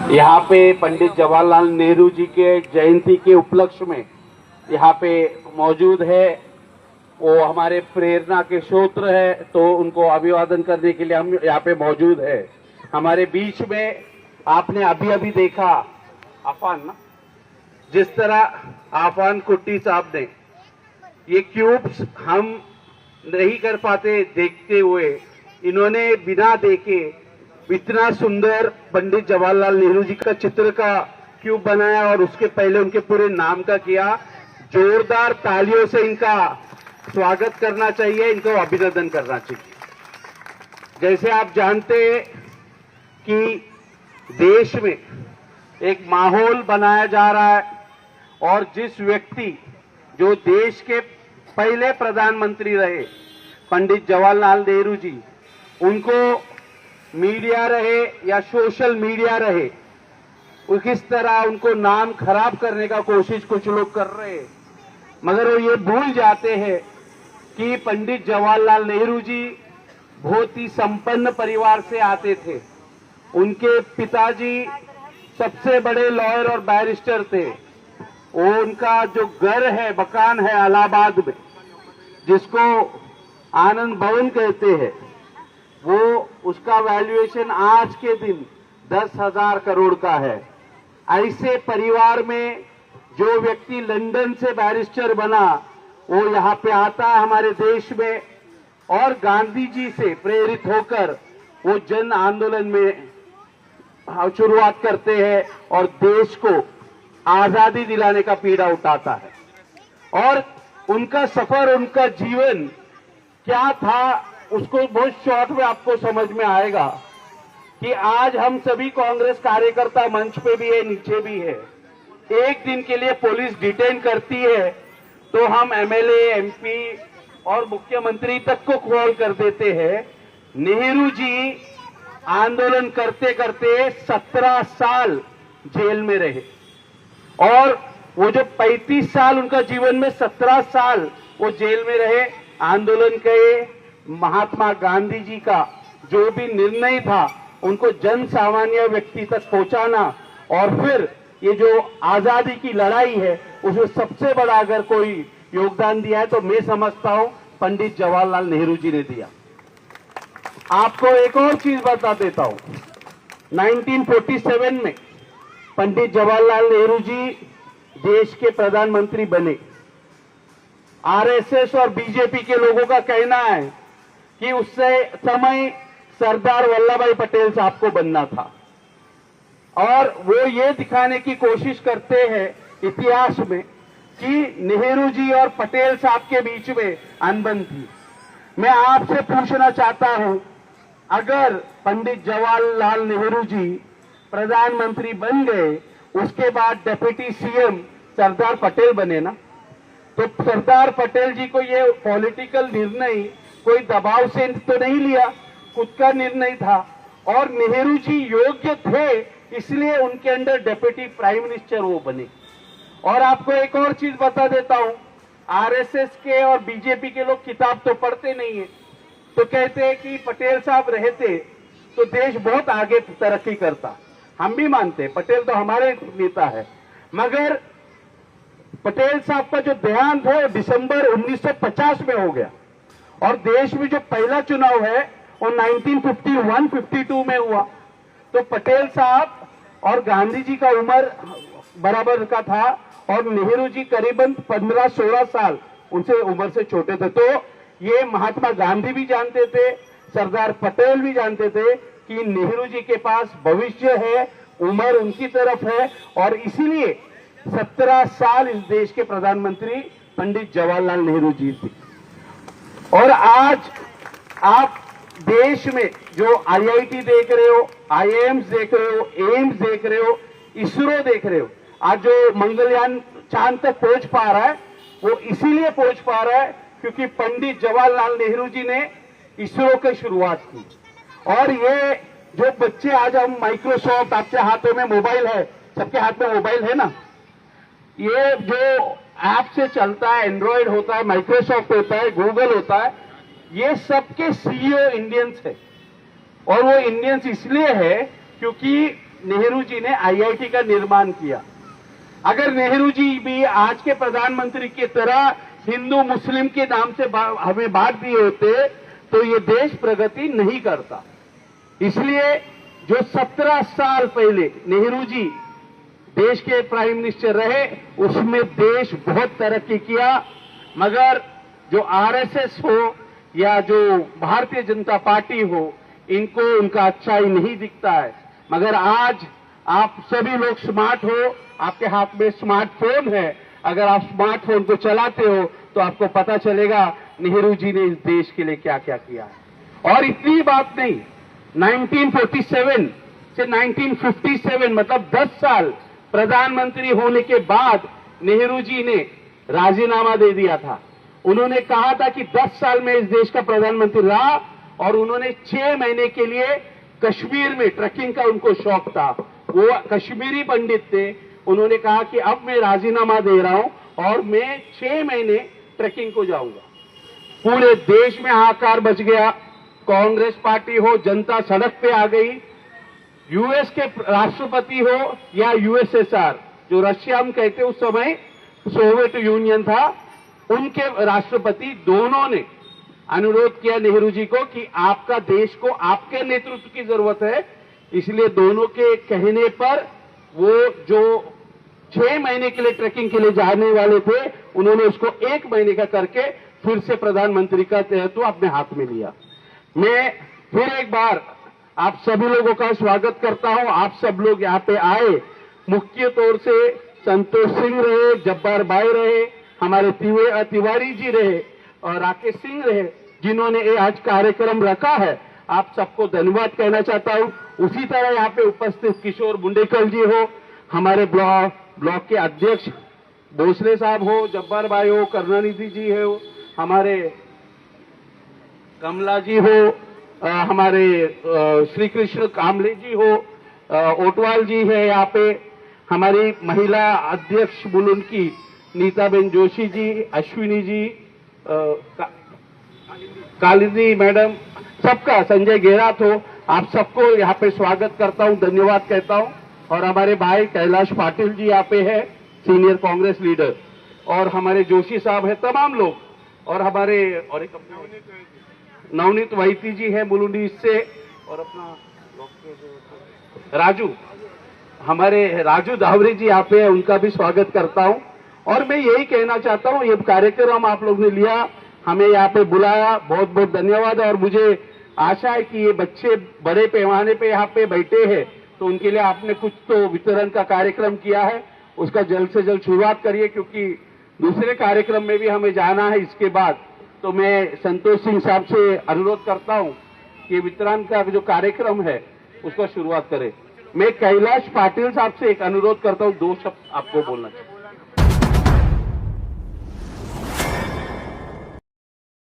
यहाँ पे पंडित जवाहरलाल नेहरू जी के जयंती के उपलक्ष्य में यहाँ पे मौजूद है। वो हमारे प्रेरणा के स्रोत है, तो उनको अभिवादन करने के लिए हम यहाँ पे मौजूद है। हमारे बीच में आपने अभी अभी देखा आफान ना, जिस तरह आफान कुट्टी साहब ने ये क्यूब्स हम नहीं कर पाते देखते हुए, इन्होंने बिना देखे इतना सुंदर पंडित जवाहरलाल नेहरू जी का चित्र का क्यूब बनाया और उसके पहले उनके पूरे नाम का किया। जोरदार तालियों से इनका स्वागत करना चाहिए, इनको अभिनंदन करना चाहिए। जैसे आप जानते हैं कि देश में एक माहौल बनाया जा रहा है और जिस व्यक्ति जो देश के पहले प्रधानमंत्री रहे पंडित जवाहरलाल नेहरू जी, उनको मीडिया रहे या सोशल मीडिया रहे, वो किस तरह उनको नाम खराब करने का कोशिश कुछ लोग कर रहे हैं, मगर वो ये भूल जाते हैं कि पंडित जवाहरलाल नेहरू जी बहुत ही संपन्न परिवार से आते थे। उनके पिताजी सबसे बड़े लॉयर और बैरिस्टर थे। वो उनका जो घर है, मकान है इलाहाबाद में, जिसको आनंद भवन कहते हैं, वो उसका वैल्यूएशन आज के दिन 10,000 करोड़ का है। ऐसे परिवार में जो व्यक्ति लंदन से बैरिस्टर बना, वो यहाँ पे आता है हमारे देश में और गांधी जी से प्रेरित होकर वो जन आंदोलन में शुरुआत करते हैं और देश को आजादी दिलाने का पीड़ा उठाता है। और उनका सफर, उनका जीवन क्या था, उसको बहुत शॉर्ट में आपको समझ में आएगा कि आज हम सभी कांग्रेस कार्यकर्ता मंच पे भी है, नीचे भी है। एक दिन के लिए पुलिस डिटेन करती है तो हम एमएलए, एमपी और मुख्यमंत्री तक को कॉल कर देते हैं। नेहरू जी आंदोलन करते करते 17 साल जेल में रहे और वो जो 35 साल उनका जीवन में 17 साल वो जेल में रहे। आंदोलन के महात्मा गांधी जी का जो भी निर्णय था, उनको जन सामान्य व्यक्ति तक पहुंचाना और फिर ये जो आजादी की लड़ाई है, उसमें सबसे बड़ा अगर कोई योगदान दिया है तो मैं समझता हूं पंडित जवाहरलाल नेहरू जी ने दिया। आपको एक और चीज बता देता हूं। 1947 में पंडित जवाहरलाल नेहरू जी देश के प्रधानमंत्री बने। आरएसएस और बीजेपी के लोगों का कहना है कि उससे समय सरदार वल्लभ भाई पटेल साहब को बनना था और वो ये दिखाने की कोशिश करते हैं इतिहास में कि नेहरू जी और पटेल साहब के बीच में अनबन थी। मैं आपसे पूछना चाहता हूं, अगर पंडित जवाहरलाल नेहरू जी प्रधानमंत्री बन गए, उसके बाद डिप्टी सीएम सरदार पटेल बने ना, तो सरदार पटेल जी को ये पॉलिटिकल निर्णय कोई दबाव से तो नहीं लिया, खुद का निर्णय था और नेहरू जी योग्य थे, इसलिए उनके अंडर डिप्टी प्राइम मिनिस्टर वो बने। और आपको एक और चीज बता देता हूं, आरएसएस के और बीजेपी के लोग किताब तो पढ़ते नहीं है, तो कहते हैं कि पटेल साहब रहते तो देश बहुत आगे तरक्की करता। हम भी मानते, पटेल तो हमारे नेता है, मगर पटेल साहब का जो देहांत है दिसंबर 1950 में हो गया और देश में जो पहला चुनाव है वो 1951-52 में हुआ। तो पटेल साहब और गांधी जी का उम्र बराबर का था और नेहरू जी करीबन 15-16 साल उनसे उम्र से छोटे थे। तो ये महात्मा गांधी भी जानते थे, सरदार पटेल भी जानते थे कि नेहरू जी के पास भविष्य है, उम्र उनकी तरफ है और इसीलिए 17 साल इस देश के प्रधानमंत्री पंडित जवाहरलाल नेहरू जी थे। और आज आप देश में जो आईआईटी देख रहे हो, आईआईएम्स देख रहे हो, एम्स देख रहे हो, इसरो देख रहे हो, आज जो मंगलयान चांद तक पहुंच पा रहा है, वो इसीलिए पहुंच पा रहा है क्योंकि पंडित जवाहरलाल नेहरू जी ने इसरो की शुरुआत की। और ये जो बच्चे आज हम माइक्रोसॉफ्ट, आपके हाथों में मोबाइल है, सबके हाथ में मोबाइल है ना, ये जो ऐप से चलता है, एंड्रॉइड होता है, माइक्रोसॉफ्ट होता है, गूगल होता है, ये सबके सीईओ इंडियंस है। और वो इंडियंस इसलिए है क्योंकि नेहरू जी ने आईआईटी का निर्माण किया। अगर नेहरू जी भी आज के प्रधानमंत्री की तरह हिंदू मुस्लिम के नाम से हमें बांट दिए होते तो ये देश प्रगति नहीं करता। इसलिए जो 17 साल पहले नेहरू जी देश के प्राइम मिनिस्टर रहे, उसमें देश बहुत तरक्की किया। मगर जो आरएसएस हो या जो भारतीय जनता पार्टी हो, इनको उनका अच्छाई नहीं दिखता है। मगर आज आप सभी लोग स्मार्ट हो, आपके हाथ में स्मार्टफोन है। अगर आप स्मार्टफोन को चलाते हो तो आपको पता चलेगा नेहरू जी ने इस देश के लिए क्या क्या किया है। और इतनी बात नहीं, 1947 से 1957 मतलब 10 साल प्रधानमंत्री होने के बाद नेहरू जी ने राजीनामा दे दिया था। उन्होंने कहा था कि 10 साल में इस देश का प्रधानमंत्री रहा और उन्होंने 6 महीने के लिए कश्मीर में ट्रैकिंग का उनको शौक था। वो कश्मीरी पंडित थे। उन्होंने कहा कि अब मैं राजीनामा दे रहा हूं और मैं 6 महीने ट्रैकिंग को जाऊंगा। पूरे देश में हाहाकार मच गया। कांग्रेस पार्टी हो, जनता सड़क पे आ गई। यूएस के राष्ट्रपति हो या यूएसएसआर, जो रशिया हम कहते उस समय सोवियत यूनियन था, उनके राष्ट्रपति दोनों ने अनुरोध किया नेहरू जी को कि आपका देश को आपके नेतृत्व की जरूरत है। इसलिए दोनों के कहने पर वो जो 6 महीने के लिए ट्रैकिंग के लिए जाने वाले थे, उन्होंने उसको 1 महीने का करके फिर से प्रधानमंत्री का दायित्व अपने हाथ में लिया। मैं फिर एक बार आप सभी लोगों का स्वागत करता हूं। आप सब लोग यहाँ पे आए, मुख्य तौर से संतोष सिंह रहे, जब्बार भाई रहे, हमारे तिवारी जी रहे और राकेश सिंह रहे, जिन्होंने ये आज कार्यक्रम रखा है। आप सबको धन्यवाद कहना चाहता हूं। उसी तरह यहाँ पे उपस्थित किशोर बुंडेकल जी हो, हमारे ब्लॉक के अध्यक्ष भोसले साहब हो, जब्बार भाई हो, करुणानिधि जी हो, हमारे कमला जी हो, हमारे श्री कृष्ण कामले जी हो, ओटवाल जी है यहाँ पे, हमारी महिला अध्यक्ष बुलुन की नीताबेन जोशी जी, अश्विनी जी, कालिंदी मैडम, सबका, संजय गेहरात हो, आप सबको यहाँ पे स्वागत करता हूँ, धन्यवाद कहता हूँ। और हमारे भाई कैलाश पाटिल जी यहाँ पे है, सीनियर कांग्रेस लीडर, और हमारे जोशी साहब है, तमाम लोग, और हमारे और एक नवनीत वैती जी है बुलुंडी से, और अपना राजू, हमारे राजू दावरे जी यहाँ पे है, उनका भी स्वागत करता हूँ। और मैं यही कहना चाहता हूँ, ये कार्यक्रम आप लोग ने लिया, हमें यहाँ पे बुलाया, बहुत बहुत धन्यवाद। और मुझे आशा है कि ये बच्चे बड़े पैमाने पे यहाँ पे बैठे हैं, तो उनके लिए आपने कुछ तो वितरण का कार्यक्रम किया है, उसका जल्द से जल्द शुरुआत करिए, क्योंकि दूसरे कार्यक्रम में भी हमें जाना है इसके बाद। तो मैं संतोष सिंह साहब से अनुरोध करता हूँ कि वितरण का जो कार्यक्रम है उसका शुरुआत करें। मैं कैलाश पाटिल साहब से एक अनुरोध करता हूँ, 2 शब्द आपको बोलना चाहिए।